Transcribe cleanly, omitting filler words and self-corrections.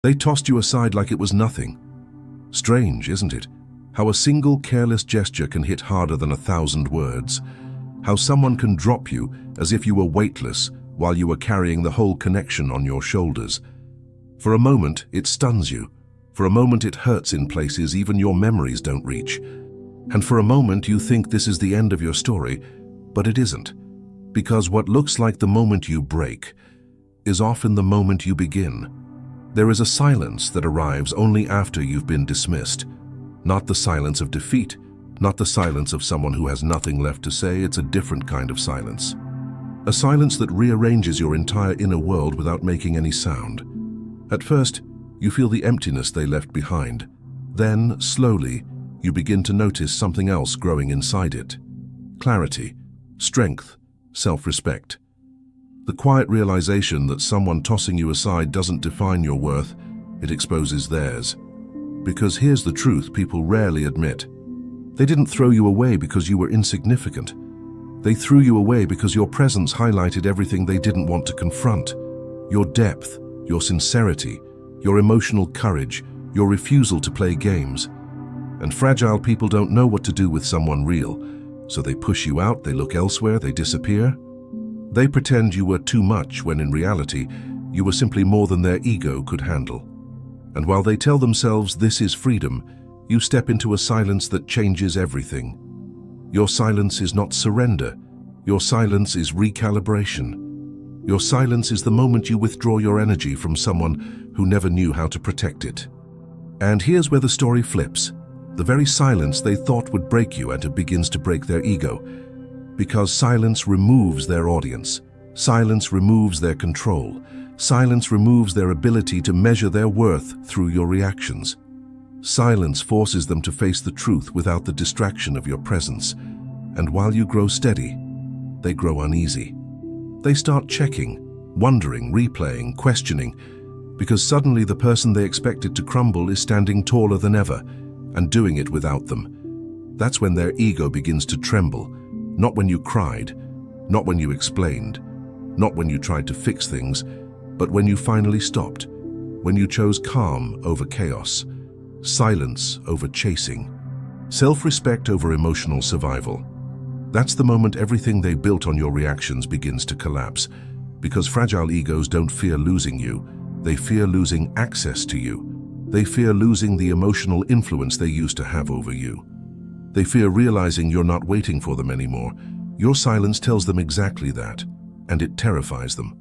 They tossed you aside like it was nothing. Strange, isn't it? How a single careless gesture can hit harder than 1,000 words. How someone can drop you as if you were weightless while you were carrying the whole connection on your shoulders. For a moment, it stuns you. For a moment, it hurts in places even your memories don't reach. And for a moment, you think this is the end of your story, but it isn't. Because what looks like the moment you break is often the moment you begin. There is a silence that arrives only after you've been dismissed. Not the silence of defeat, not the silence of someone who has nothing left to say. It's a different kind of silence. A silence that rearranges your entire inner world without making any sound. At first, you feel the emptiness they left behind. Then, slowly, you begin to notice something else growing inside it. Clarity, strength, self-respect. The quiet realization that someone tossing you aside doesn't define your worth, it exposes theirs. Because here's the truth people rarely admit. They didn't throw you away because you were insignificant. They threw you away because your presence highlighted everything they didn't want to confront. Your depth, your sincerity, your emotional courage, your refusal to play games. And fragile people don't know what to do with someone real, so they push you out, they look elsewhere, they disappear. They pretend you were too much when in reality, you were simply more than their ego could handle. And while they tell themselves this is freedom, you step into a silence that changes everything. Your silence is not surrender. Your silence is recalibration. Your silence is the moment you withdraw your energy from someone who never knew how to protect it. And here's where the story flips. The very silence they thought would break you, and it begins to break their ego. Because silence removes their audience. Silence removes their control. Silence removes their ability to measure their worth through your reactions. Silence forces them to face the truth without the distraction of your presence. And while you grow steady, they grow uneasy. They start checking, wondering, replaying, questioning, because suddenly the person they expected to crumble is standing taller than ever and doing it without them. That's when their ego begins to tremble. Not when you cried, not when you explained, not when you tried to fix things, but when you finally stopped, when you chose calm over chaos, silence over chasing, self-respect over emotional survival. That's the moment everything they built on your reactions begins to collapse, because fragile egos don't fear losing you, they fear losing access to you. They fear losing the emotional influence they used to have over you. They fear realizing you're not waiting for them anymore. Your silence tells them exactly that, and it terrifies them.